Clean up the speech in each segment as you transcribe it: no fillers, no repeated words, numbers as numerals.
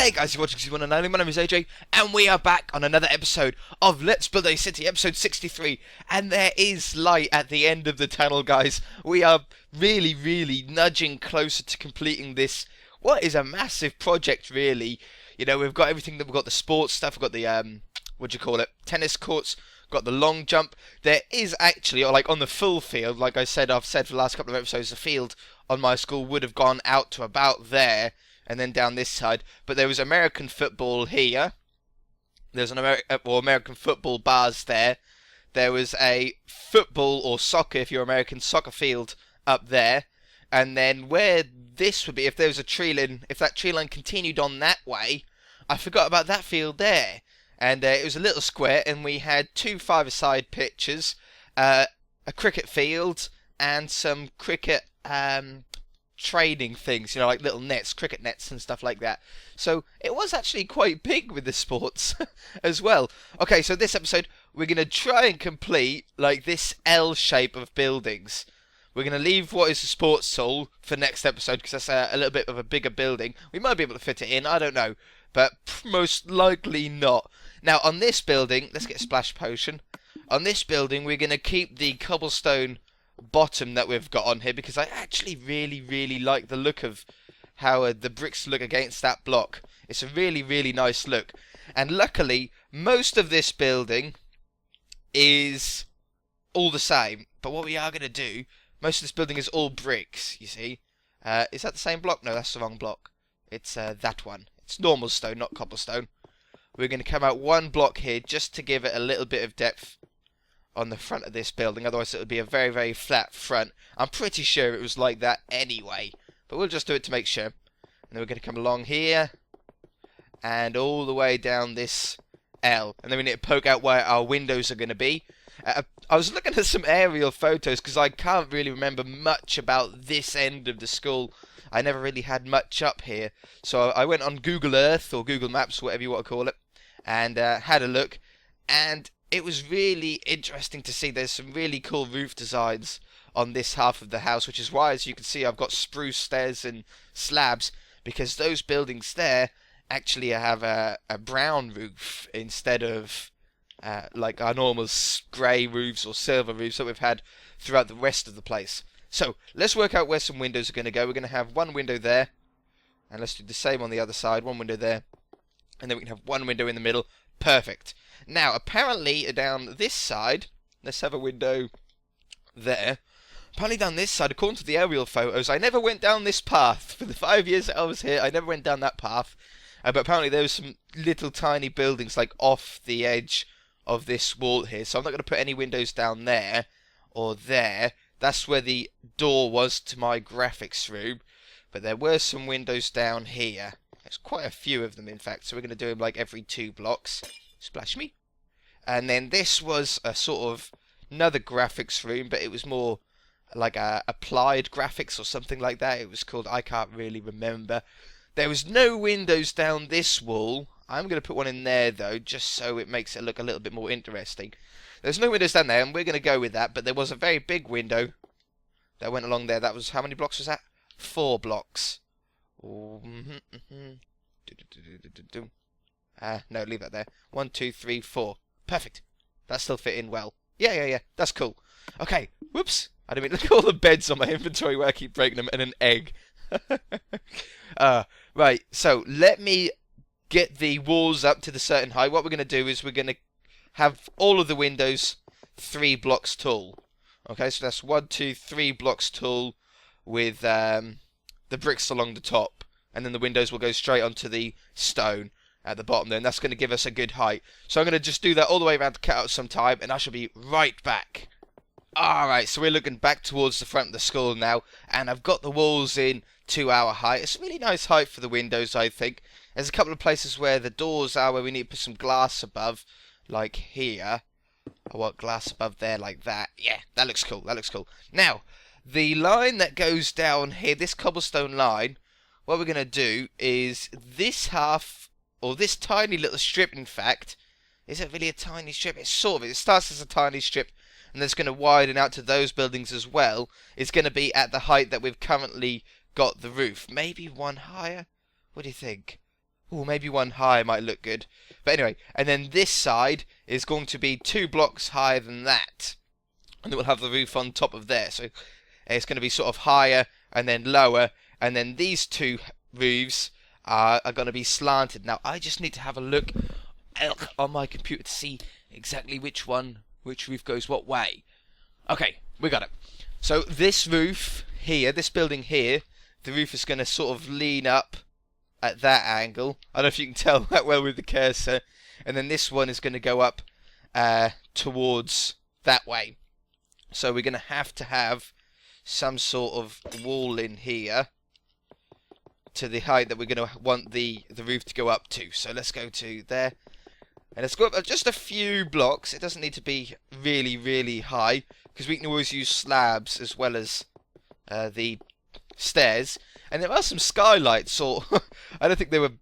Hey guys, you're watching Season 1 and only. My name is AJ, and we are back on another episode of Let's Build a City, episode 63. And there is light at the end of the tunnel, guys. We are really nudging closer to completing this, what is a massive project, really. You know, we've got everything. We've got the sports stuff, we've got the, tennis courts, got the long jump. There is actually, or like on the full field, like I've said for the last couple of episodes, the field on my school would have gone out to about there, and then down this side. But there was American football here. There's an American football bars there. There was a football or soccer, if you're American, soccer field up there. And then where this would be, if there was a tree line, if that tree line continued on that way, I forgot about that field there. And it was a little square, and we had two five-a-side pitches, a cricket field, and some cricket training things, you know, like little nets, cricket nets and stuff like that. So it was actually quite big with the sports as well. Okay, so this episode we're going to try and complete like this L shape of buildings. We're going to leave what is the sports hall for next episode because that's a little bit of a bigger building. We might be able to fit it in, I don't know, but most likely not. Now on this building, let's get a splash potion. On this building we're going to keep the cobblestone bottom that we've got on here because I actually really like the look of how the bricks look against that block. It's a really nice look, and luckily most of this building is all the same. But what we are going to do, most of this building is all bricks, you see. Is that the same block? No, that's the wrong block. It's that one. It's normal stone, not cobblestone. We're going to come out one block here just to give it a little bit of depth on the front of this building, otherwise it would be a very flat front. I'm pretty sure it was like that anyway, but we'll just do it to make sure. And then we're going to come along here and all the way down this L, and then we need to poke out where our windows are going to be. I was looking at some aerial photos because I can't really remember much about this end of the school. I never really had much up here, so I went on Google Earth or Google Maps, whatever you want to call it, and had a look, and it was really interesting to see. There's some really cool roof designs on this half of the house, which is why, as you can see, I've got spruce stairs and slabs, because those buildings there actually have a brown roof instead of like our normal grey roofs or silver roofs that we've had throughout the rest of the place. So let's work out where some windows are going to go. We're going to have one window there, and let's do the same on the other side. One window there, and then we can have one window in the middle. Perfect. Now, apparently, down this side, let's have a window there. Apparently down this side, according to the aerial photos, I never went down this path. For the 5 years that I was here, I never went down that path. But apparently there was some little tiny buildings, like, off the edge of this wall here. So I'm not going to put any windows down there or there. That's where the door was to my graphics room. But there were some windows down here. There's quite a few of them, in fact. So we're going to do them, like, every 2 blocks. Splash me. And then this was a sort of another graphics room, but it was more like applied graphics or something like that. It was called, I can't really remember. There was no windows down this wall. I'm going to put one in there though, just so it makes it look a little bit more interesting. There's no windows down there, and we're going to go with that, but there was a very big window that went along there. That was, how many blocks was that? 4 blocks. No, leave that there. 1, 2, 3, 4. Perfect. That still fit in well. Yeah. That's cool. Okay. Whoops. I didn't mean, look at all the beds on my inventory where I keep breaking them, and an egg. Right. So let me get the walls up to the certain height. What we're going to do is we're going to have all of the windows 3 blocks tall. Okay. So that's 1, 2, 3 blocks tall with the bricks along the top, and then the windows will go straight onto the stone at the bottom there, and that's going to give us a good height. So I'm going to just do that all the way around to cut out some time, and I shall be right back. Alright, so we're looking back towards the front of the school now, and I've got the walls in to our height. It's a really nice height for the windows, I think. There's a couple of places where the doors are where we need to put some glass above, like here. I want glass above there like that. Yeah, that looks cool, Now, the line that goes down here, this cobblestone line, what we're going to do is this half, or this tiny little strip, in fact. Is it really a tiny strip? It's sort of. It starts as a tiny strip, and then it's going to widen out to those buildings as well. It's going to be at the height that we've currently got the roof. Maybe one higher? What do you think? Oh, maybe one high might look good. But anyway, and then this side is going to be 2 blocks higher than that. And then we'll have the roof on top of there. So it's going to be sort of higher and then lower. And then these two roofs are going to be slanted. Now, I just need to have a look on my computer to see exactly which roof goes what way. Okay, we got it. So this roof here, this building here, the roof is going to sort of lean up at that angle. I don't know if you can tell that well with the cursor. And then this one is going to go up towards that way. So we're going to have some sort of wall in here to the height that we're going to want the roof to go up to. So let's go to there. And let's go up just a few blocks. It doesn't need to be really, really high, because we can always use slabs as well as the stairs. And there are some skylights, or I don't think they were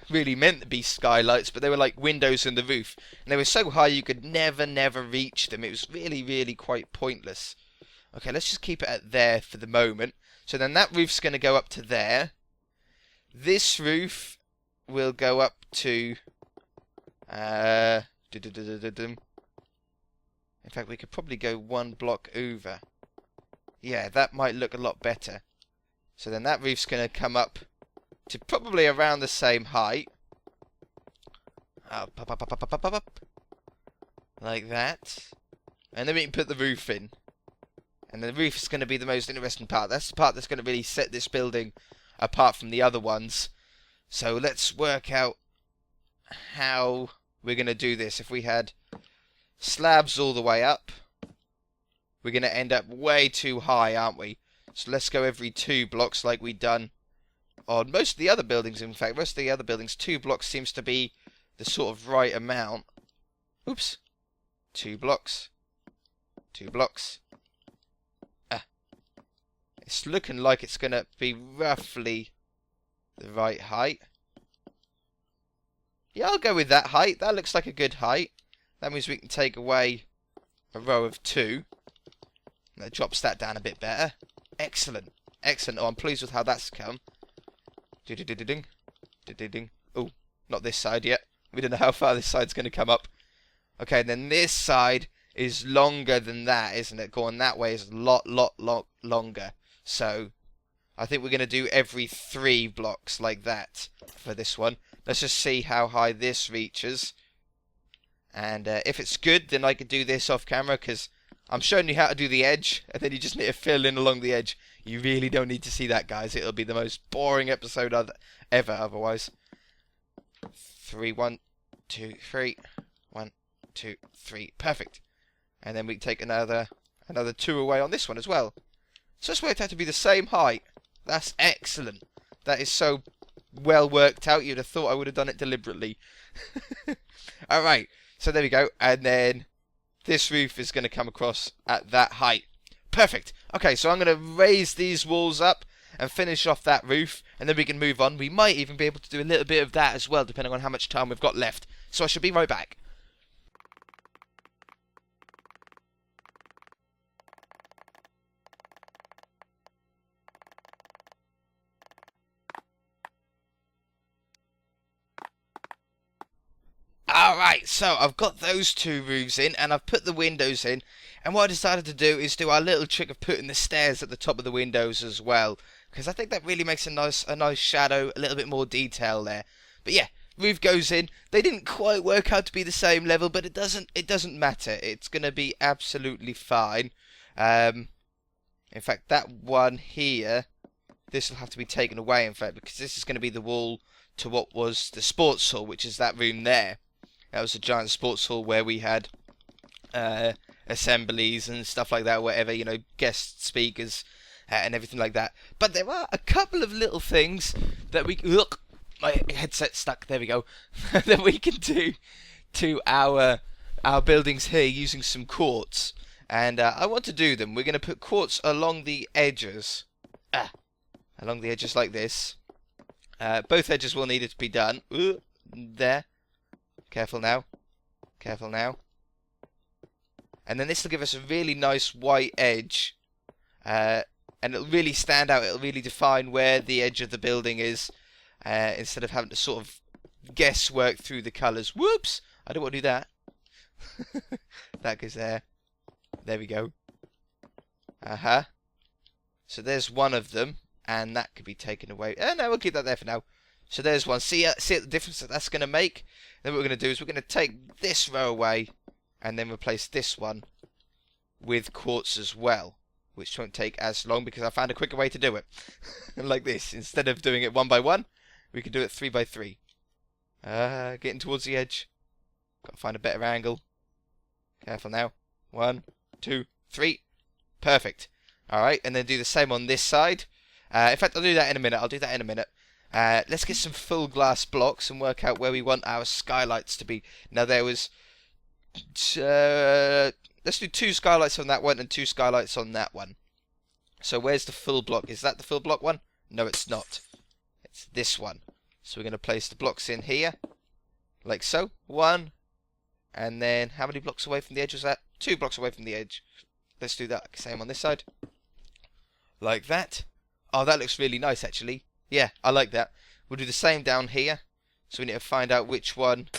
really meant to be skylights, but they were like windows in the roof. And they were so high you could never reach them. It was really, really quite pointless. Okay, let's just keep it at there for the moment. So then that roof's going to go up to there. This roof will go up to... in fact, we could probably go 1 block over. Yeah, that might look a lot better. So then that roof's going to come up to probably around the same height. Up. Like that. And then we can put the roof in. And the roof is going to be the most interesting part. That's the part that's going to really set this building apart from the other ones. So let's work out how we're going to do this. If we had slabs all the way up, we're going to end up way too high, aren't we? So let's go every 2 blocks like we've done on most of the other buildings. In fact, most of the other buildings, 2 blocks seems to be the sort of right amount. Oops. 2 blocks. 2 blocks. It's looking like it's going to be roughly the right height. Yeah, I'll go with that height. That looks like a good height. That means we can take away a row of 2. That drops that down a bit better. Excellent. Excellent. Oh, I'm pleased with how that's come. Oh, not this side yet. We don't know how far this side's going to come up. Okay, and then this side is longer than that, isn't it? Going that way is a lot longer. So, I think we're going to do every 3 blocks like that for this one. Let's just see how high this reaches. And if it's good, then I could do this off camera, because I'm showing you how to do the edge, and then you just need to fill in along the edge. You really don't need to see that, guys. It'll be the most boring episode ever otherwise. 3, 1, 2, 3. 1, 2, 3. Perfect. And then we can take another 2 away on this one as well. So it's worked out to be the same height. That's excellent. That is so well worked out. You'd have thought I would have done it deliberately. Alright, so there we go. And then this roof is going to come across at that height. Perfect. Okay, so I'm going to raise these walls up and finish off that roof, and then we can move on. We might even be able to do a little bit of that as well, depending on how much time we've got left. So I shall be right back. Alright, so I've got those 2 roofs in, and I've put the windows in, and what I decided to do is do our little trick of putting the stairs at the top of the windows as well, because I think that really makes a nice shadow, a little bit more detail there. But yeah, roof goes in. They didn't quite work out to be the same level, but it doesn't matter. It's going to be absolutely fine. In fact, that one here, this will have to be taken away, in fact, because this is going to be the wall to what was the sports hall, which is that room there. That was a giant sports hall where we had assemblies and stuff like that, whatever, you know, guest speakers and everything like that. But there are a couple of little things that we... Look, my headset's stuck, there we go. That we can do to our buildings here using some quartz. And I want to do them. We're going to put quartz along the edges. Along the edges like this. Both edges will need it to be done. There. Careful now. Careful now. And then this will give us a really nice white edge. And it'll really stand out. It'll really define where the edge of the building is. instead of having to sort of guesswork through the colours. Whoops! I don't want to do that. That goes there. There we go. So there's one of them, and that could be taken away. No, we'll keep that there for now. So there's one. See the difference that that's going to make? Then what we're going to do is we're going to take this row away, and then replace this one with quartz as well, which won't take as long because I found a quicker way to do it. Like this. Instead of doing it 1 by 1, we can do it 3 by 3. Getting towards the edge. Got to find a better angle. Careful now. 1, 2, 3. Perfect. Alright, and then do the same on this side. In fact, I'll do that in a minute. Let's get some full glass blocks and work out where we want our skylights to be. Now there was... let's do 2 skylights on that one and 2 skylights on that one. So where's the full block? Is that the full block one? No, it's not. It's this one. So we're going to place the blocks in here. Like so. 1. And then how many blocks away from the edge was that? 2 blocks away from the edge. Let's do that. Same on this side. Like that. Oh, that looks really nice actually. Yeah, I like that. We'll do the same down here. So we need to find out which one.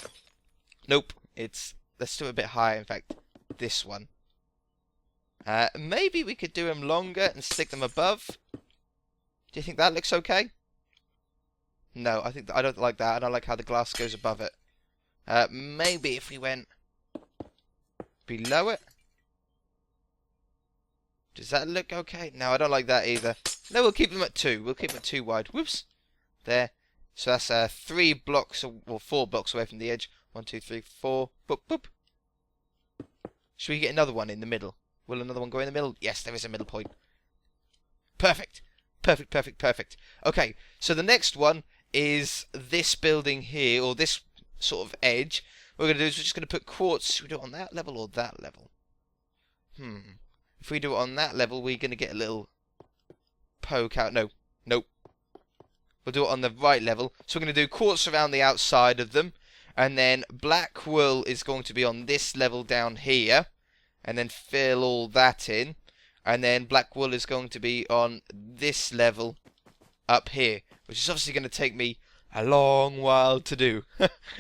Nope. Let's do it a bit higher, in fact. This one. Maybe we could do them longer and stick them above. Do you think that looks okay? No, I don't like that. I don't like how the glass goes above it. Maybe if we went below it. Does that look okay? No, I don't like that either. No, we'll keep them at 2. We'll keep them at 2 wide. Whoops. There. So that's 3 blocks, or 4 blocks away from the edge. 1, 2, 3, 4. Boop, boop. Should we get another one in the middle? Will another one go in the middle? Yes, there is a middle point. Perfect. Perfect, perfect, perfect. Okay, so the next one is this building here, or this sort of edge. What we're going to do is we're just going to put quartz. Should we do it on that level or that level? If we do it on that level, we're going to get a little poke out. No. Nope. We'll do it on the right level. So we're going to do quartz around the outside of them. And then black wool is going to be on this level down here. And then fill all that in. And then black wool is going to be on this level up here. Which is obviously going to take me a long while to do.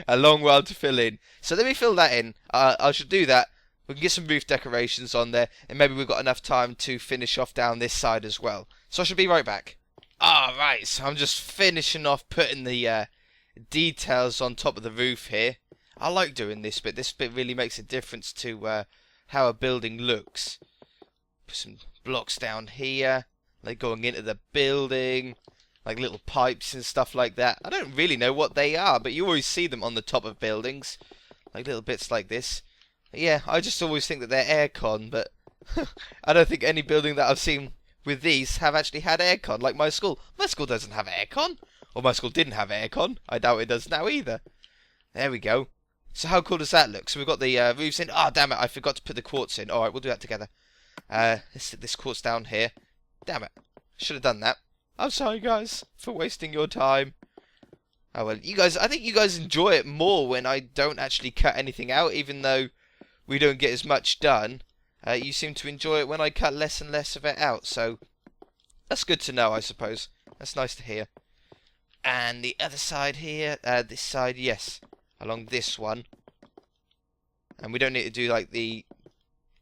A long while to fill in. So let me fill that in. I should do that. We can get some roof decorations on there, and maybe we've got enough time to finish off down this side as well. So I should be right back. Alright, so I'm just finishing off putting the details on top of the roof here. I like doing this bit. This bit really makes a difference to how a building looks. Put some blocks down here, like going into the building, like little pipes and stuff like that. I don't really know what they are, but you always see them on the top of buildings, like little bits like this. Yeah, I just always think that they're aircon, but I don't think any building that I've seen with these have actually had aircon, like my school. My school doesn't have aircon. Or my school didn't have aircon. I doubt it does now either. There we go. So how cool does that look? So we've got the roofs in. Oh, damn it, I forgot to put the quartz in. Alright, we'll do that together. Let's stick this quartz down here. Damn it. Should have done that. I'm sorry, guys, for wasting your time. Oh, well, I think you guys enjoy it more when I don't actually cut anything out, even though we don't get as much done. You seem to enjoy it when I cut less and less of it out, so that's good to know, I suppose. That's nice to hear. And the other side here, this side, yes, along this one. And we don't need to do like the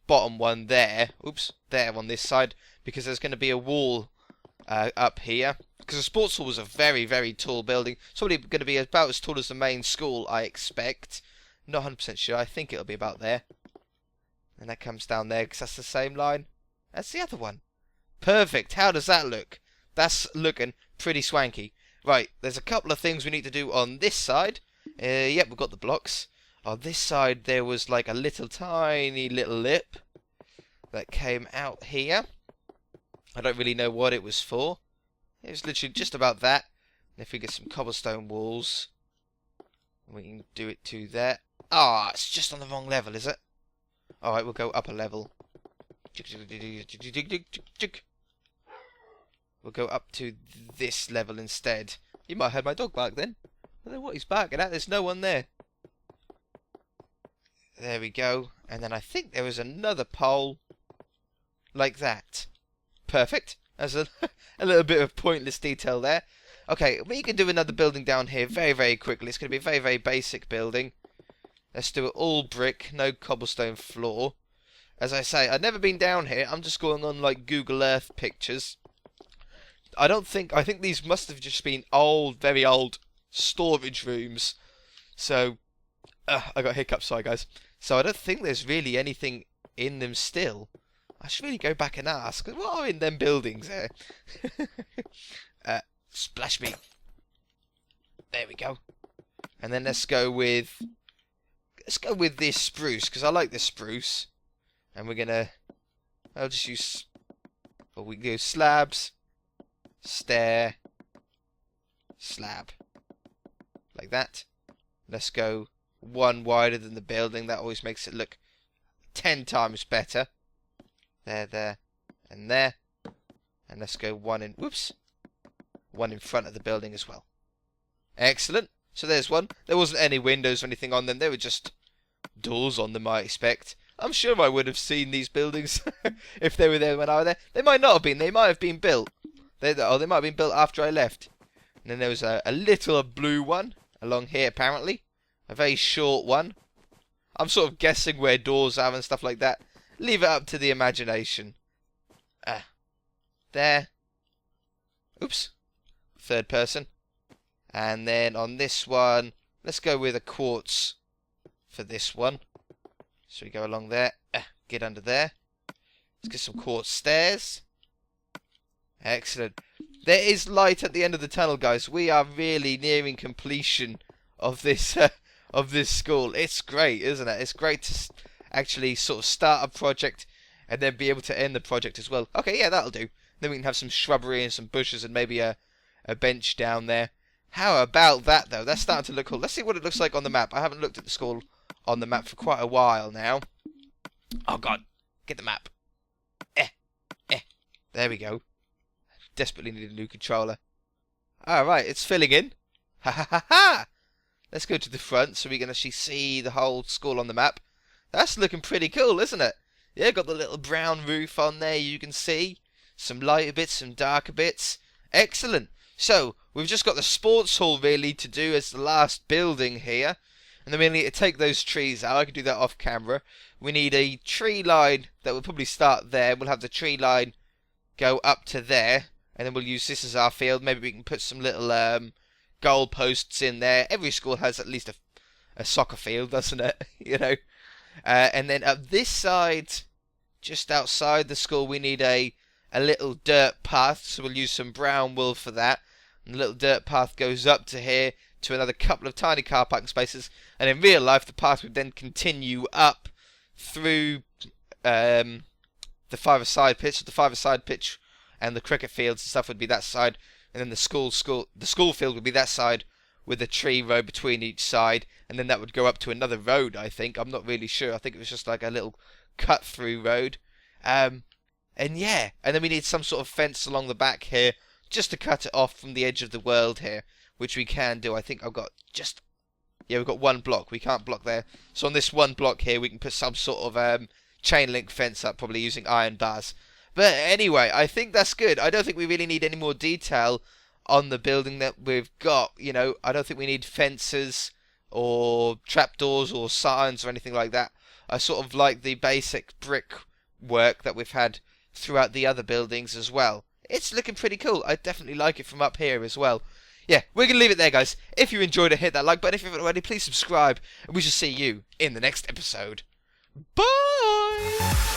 bottom one there, oops, there on this side, because there's going to be a wall up here. Because the sports hall was a very, very tall building. It's probably going to be about as tall as the main school, I expect. Not 100% sure. I think it'll be about there. And that comes down there because that's the same line as the other one. Perfect. How does that look? That's looking pretty swanky. Right, there's a couple of things we need to do on this side. Yep, we've got the blocks. On this side there was like a little tiny little lip that came out here. I don't really know what it was for. It was literally just about that. And if we get some cobblestone walls, we can do it to there. Ah, it's just on the wrong level, is it? Alright, we'll go up a level. We'll go up to this level instead. You might have heard my dog bark then. I don't know what he's barking at. There's no one there. There we go. And then I think there was another pole like that. Perfect. There's a little bit of pointless detail there. Okay, we can do another building down here very, very quickly. It's going to be a very, very basic building. Let's do it all brick, no cobblestone floor. As I say, I've never been down here. I'm just going on like Google Earth pictures. I think these must have just been old, very old storage rooms. So, I got hiccups, sorry guys. So I don't think there's really anything in them still. I should really go back and ask. What are in them buildings there? Splash me. There we go. And then let's go with this spruce, because I like this spruce. And we're gonna, I'll just use, well, we can go slabs, stair, slab, like that. Let's go one wider than the building. That always makes it look 10 times better. There, and there. And let's go one in front of the building as well. Excellent. So there's one. There wasn't any windows or anything on them. They were just doors on them, I expect. I'm sure I would have seen these buildings if they were there when I was there. They might not have been. They might have been built. They might have been built after I left. And then there was a little blue one along here, apparently. A very short one. I'm sort of guessing where doors are and stuff like that. Leave it up to the imagination. There. Oops. Third person. And then on this one, let's go with a quartz for this one. So we go along there, get under there. Let's get some quartz stairs. Excellent. There is light at the end of the tunnel, guys. We are really nearing completion of this school. It's great, isn't it? It's great to actually sort of start a project and then be able to end the project as well. Okay, yeah, that'll do. Then we can have some shrubbery and some bushes and maybe a bench down there. How about that, though? That's starting to look cool. Let's see what it looks like on the map. I haven't looked at the school on the map for quite a while now. Oh, God. Get the map. There we go. Desperately need a new controller. Alright, it's filling in. Ha ha ha ha! Let's go to the front so we can actually see the whole school on the map. That's looking pretty cool, isn't it? Yeah, got the little brown roof on there you can see. Some lighter bits, some darker bits. Excellent. So, we've just got the sports hall really to do as the last building here. And then we need to take those trees out. I can do that off camera. We need a tree line that will probably start there. We'll have the tree line go up to there. And then we'll use this as our field. Maybe we can put some little goal posts in there. Every school has at least a soccer field, doesn't it? You know. And then up this side, just outside the school, we need a little dirt path. So we'll use some brown wool for that. And the little dirt path goes up to here to another couple of tiny car parking spaces. And in real life, the path would then continue up through the five-a-side pitch. The five-a-side pitch and the cricket fields and stuff would be that side. And then the school field would be that side with a tree row between each side. And then that would go up to another road, I think. I'm not really sure. I think it was just like a little cut-through road. And yeah, and then we need some sort of fence along the back here just to cut it off from the edge of the world here, which we can do. I think I've got we've got one block. We can't block there. So on this one block here, we can put some sort of chain link fence up, probably using iron bars. But anyway, I think that's good. I don't think we really need any more detail on the building that we've got. You know, I don't think we need fences or trapdoors or signs or anything like that. I sort of like the basic brick work that we've had throughout the other buildings as well. It's looking pretty cool. I definitely like it from up here as well. Yeah, we're going to leave it there, guys. If you enjoyed it, hit that like button. If you haven't already, please subscribe. And we shall see you in the next episode. Bye!